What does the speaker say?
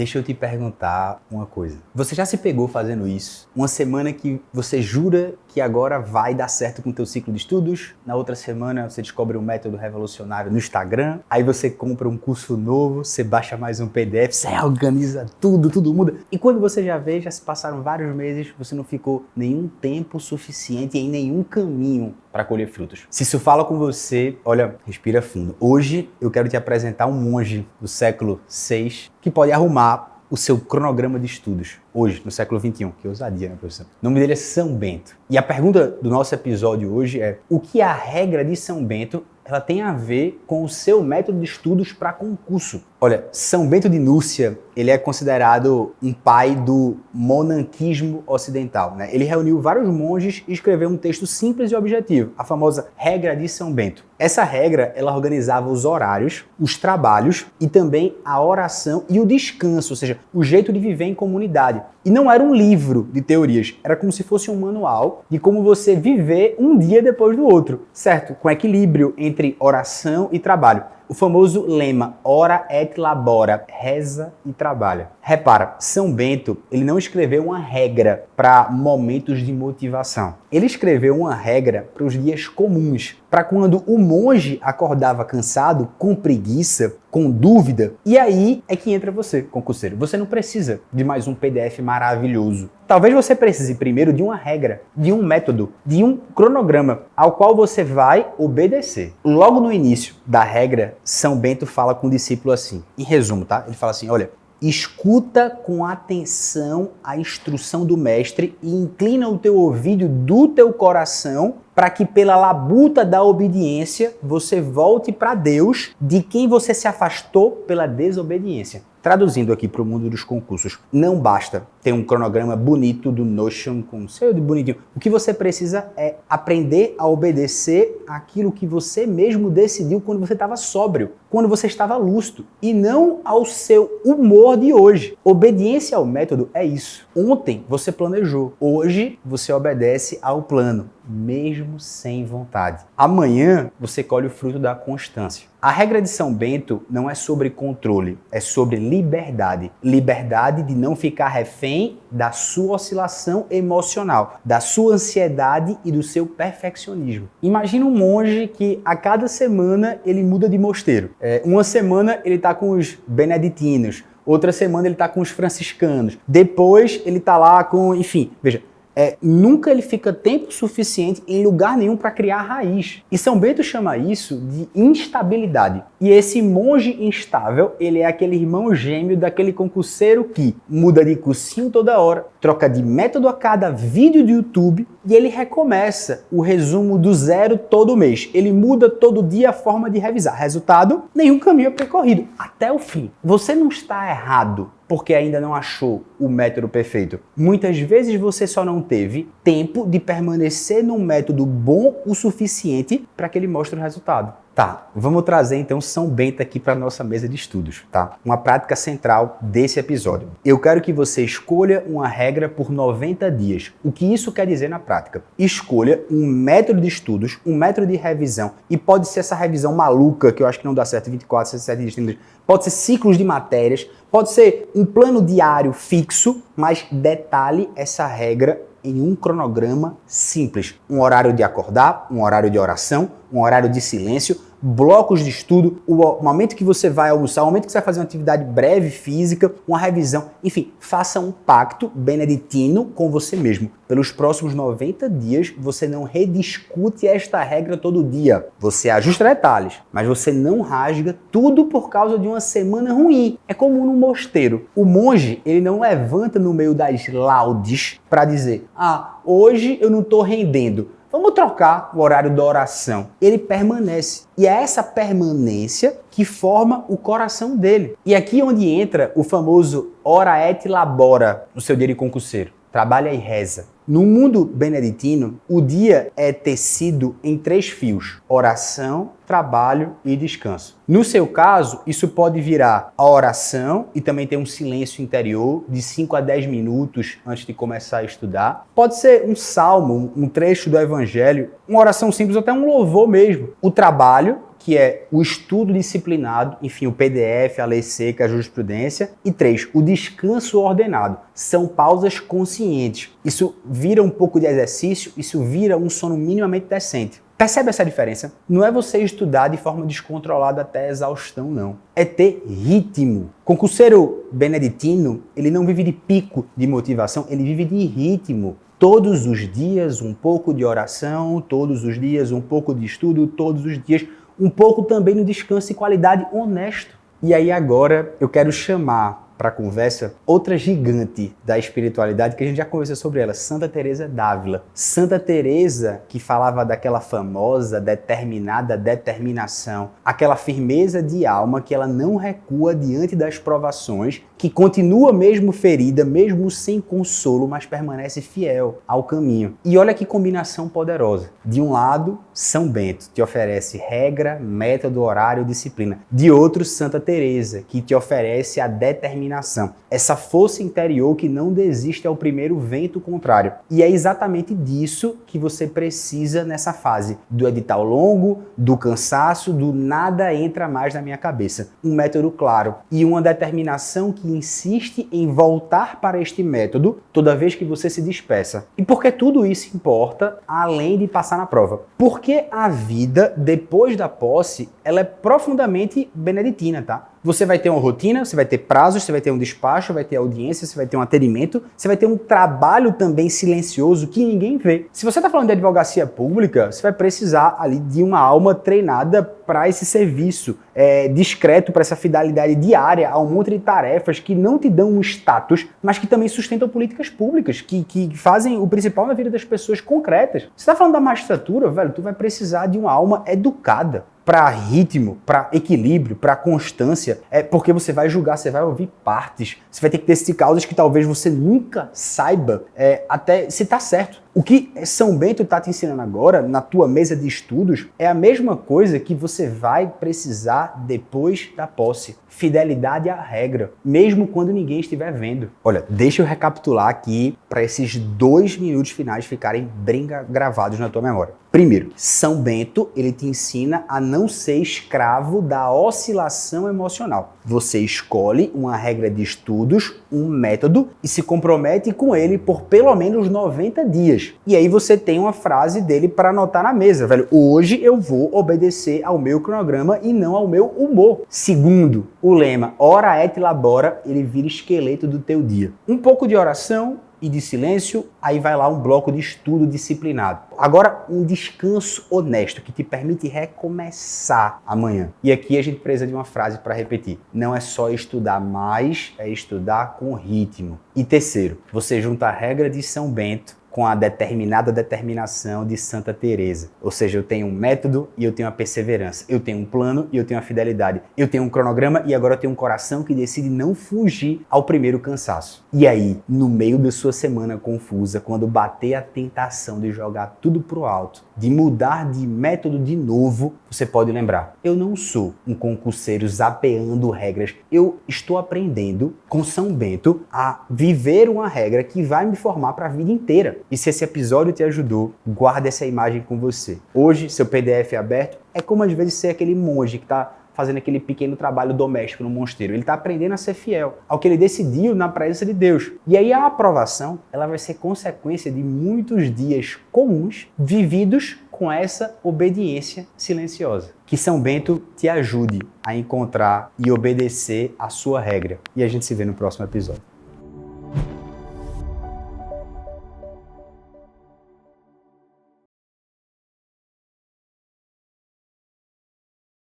deixa eu te perguntar uma coisa. Você já se pegou fazendo isso? Uma semana que você jura que agora vai dar certo com o teu ciclo de estudos, na outra semana você descobre um método revolucionário no Instagram, aí você compra um curso novo, você baixa mais um PDF, você organiza tudo muda. E quando você já vê, já se passaram vários meses, você não ficou nenhum tempo suficiente em nenhum caminho para colher frutos. Se isso fala com você, olha, respira fundo. Hoje eu quero te apresentar um monge do século VI que pode arrumar o seu cronograma de estudos. Hoje, no século XXI. Que ousadia, né, professor? O nome dele é São Bento. E a pergunta do nosso episódio hoje é: o que a regra de São Bento ela tem a ver com o seu método de estudos para concurso? Olha, São Bento de Núrcia, ele é considerado um pai do monanquismo ocidental, né? Ele reuniu vários monges e escreveu um texto simples e objetivo, a famosa Regra de São Bento. Essa regra, ela organizava os horários, os trabalhos e também a oração e o descanso, ou seja, o jeito de viver em comunidade. E não era um livro de teorias, era como se fosse um manual de como você viver um dia depois do outro, certo? Com equilíbrio entre oração e trabalho. O famoso lema, ora et labora, reza e trabalha. Repara, São Bento, ele não escreveu uma regra para momentos de motivação. Ele escreveu uma regra para os dias comuns, para quando o monge acordava cansado, com preguiça, com dúvida, e aí é que entra você, concurseiro. Você não precisa de mais um PDF maravilhoso. Talvez você precise primeiro de uma regra, de um método, de um cronograma ao qual você vai obedecer. Logo no início da regra, São Bento fala com o discípulo assim, em resumo, tá? Ele fala assim, olha, escuta com atenção a instrução do mestre e inclina o teu ouvido do teu coração para que pela labuta da obediência você volte para Deus, de quem você se afastou pela desobediência. Traduzindo aqui para o mundo dos concursos, não basta ter um cronograma bonito do Notion, com seu de bonitinho. O que você precisa é aprender a obedecer aquilo que você mesmo decidiu quando você estava sóbrio, quando você estava lúcido, e não ao seu humor de hoje. Obediência ao método é isso. Ontem você planejou, hoje você obedece ao plano, mesmo sem vontade. Amanhã você colhe o fruto da constância. A regra de São Bento não é sobre controle, é sobre liberdade. Liberdade de não ficar refém da sua oscilação emocional, da sua ansiedade e do seu perfeccionismo. Imagina um monge que a cada semana ele muda de mosteiro. Uma semana ele está com os beneditinos, outra semana ele está com os franciscanos, depois ele está lá com, enfim, veja, nunca ele fica tempo suficiente em lugar nenhum para criar raiz. E São Bento chama isso de instabilidade. E esse monge instável, ele é aquele irmão gêmeo daquele concurseiro que muda de cursinho toda hora, troca de método a cada vídeo do YouTube e ele recomeça o resumo do zero todo mês. Ele muda todo dia a forma de revisar. Resultado, nenhum caminho é percorrido até o fim. Você não está errado porque ainda não achou o método perfeito. Muitas vezes você só não teve tempo de permanecer num método bom o suficiente para que ele mostre o resultado. Tá, vamos trazer então São Bento aqui para a nossa mesa de estudos, tá? Uma prática central desse episódio. Eu quero que você escolha uma regra por 90 dias. O que isso quer dizer na prática? Escolha um método de estudos, um método de revisão, e pode ser essa revisão maluca, que eu acho que não dá certo, 24, 67 dias, 30 dias. Pode ser ciclos de matérias, pode ser um plano diário fixo, mas detalhe essa regra em um cronograma simples. Um horário de acordar, um horário de oração, um horário de silêncio, blocos de estudo, o momento que você vai almoçar, o momento que você vai fazer uma atividade breve física, uma revisão, enfim, faça um pacto beneditino com você mesmo. Pelos próximos 90 dias, você não rediscute esta regra todo dia. Você ajusta detalhes, mas você não rasga tudo por causa de uma semana ruim. É como no mosteiro. O monge, ele não levanta no meio das laudes para dizer, hoje eu não estou rendendo. Vamos trocar o horário da oração. Ele permanece. E é essa permanência que forma o coração dele. E aqui onde entra o famoso ora et labora no seu dia de concurseiro. Trabalha e reza. No mundo beneditino, o dia é tecido em 3 fios: oração, trabalho e descanso. No seu caso, isso pode virar a oração e também ter um silêncio interior de 5 a 10 minutos antes de começar a estudar. Pode ser um salmo, um trecho do evangelho, uma oração simples, até um louvor mesmo. O trabalho, que é o estudo disciplinado, enfim, o PDF, a lei seca, a jurisprudência. E 3, o descanso ordenado. São pausas conscientes. Isso vira um pouco de exercício, isso vira um sono minimamente decente. Percebe essa diferença? Não é você estudar de forma descontrolada até exaustão, não. É ter ritmo. Concurseiro beneditino, ele não vive de pico de motivação, ele vive de ritmo. Todos os dias um pouco de oração, todos os dias um pouco de estudo, todos os dias um pouco também no descanso e qualidade honesto. E aí agora eu quero chamar para a conversa outra gigante da espiritualidade que a gente já conversou sobre ela, Santa Teresa d'Ávila. Santa Teresa que falava daquela famosa determinada determinação, aquela firmeza de alma que ela não recua diante das provações, que continua mesmo ferida, mesmo sem consolo, mas permanece fiel ao caminho. E olha que combinação poderosa. De um lado, São Bento te oferece regra, método, horário, disciplina. De outro, Santa Teresa, que te oferece a determinação. Essa força interior que não desiste ao primeiro vento contrário. E é exatamente disso que você precisa nessa fase do edital longo, do cansaço, do nada entra mais na minha cabeça. Um método claro e uma determinação que insiste em voltar para este método toda vez que você se despeça. E por que tudo isso importa, além de passar na prova? Porque a vida, depois da posse, ela é profundamente beneditina, tá? Você vai ter uma rotina, você vai ter prazos, você vai ter um despacho, vai ter audiência, você vai ter um atendimento, você vai ter um trabalho também silencioso que ninguém vê. Se você está falando de advocacia pública, você vai precisar ali de uma alma treinada para esse serviço, discreto, para essa fidelidade diária a um monte de tarefas que não te dão um status, mas que também sustentam políticas públicas, que fazem o principal na vida das pessoas concretas. Você está falando da magistratura, velho, tu vai precisar de uma alma educada, para ritmo, para equilíbrio, para constância, porque você vai julgar, você vai ouvir partes, você vai ter que decidir causas que talvez você nunca saiba até se está certo. O que São Bento está te ensinando agora, na tua mesa de estudos, é a mesma coisa que você vai precisar depois da posse. Fidelidade à regra, mesmo quando ninguém estiver vendo. Olha, deixa eu recapitular aqui para esses 2 minutos finais ficarem bem gravados na tua memória. Primeiro, São Bento, ele te ensina a não ser escravo da oscilação emocional. Você escolhe uma regra de estudos, um método e se compromete com ele por pelo menos 90 dias. E aí você tem uma frase dele para anotar na mesa, velho. Hoje eu vou obedecer ao meu cronograma e não ao meu humor. Segundo, o lema ora et labora, ele vira esqueleto do teu dia. Um pouco de oração e de silêncio, aí vai lá um bloco de estudo disciplinado. Agora, um descanso honesto que te permite recomeçar amanhã. E aqui a gente precisa de uma frase para repetir. Não é só estudar mais, é estudar com ritmo. E terceiro, você junta a regra de São Bento com a determinada determinação de Santa Teresa. Ou seja, eu tenho um método e eu tenho a perseverança. Eu tenho um plano e eu tenho a fidelidade. Eu tenho um cronograma e agora eu tenho um coração que decide não fugir ao primeiro cansaço. E aí, no meio da sua semana confusa, quando bater a tentação de jogar tudo pro alto, de mudar de método de novo, você pode lembrar, eu não sou um concurseiro zapeando regras. Eu estou aprendendo com São Bento a viver uma regra que vai me formar para a vida inteira. E se esse episódio te ajudou, guarda essa imagem com você. Hoje, seu PDF é aberto, é como às vezes ser aquele monge que está fazendo aquele pequeno trabalho doméstico no mosteiro. Ele está aprendendo a ser fiel ao que ele decidiu na presença de Deus. E aí a aprovação, ela vai ser consequência de muitos dias comuns vividos com essa obediência silenciosa. Que São Bento te ajude a encontrar e obedecer a sua regra. E a gente se vê no próximo episódio.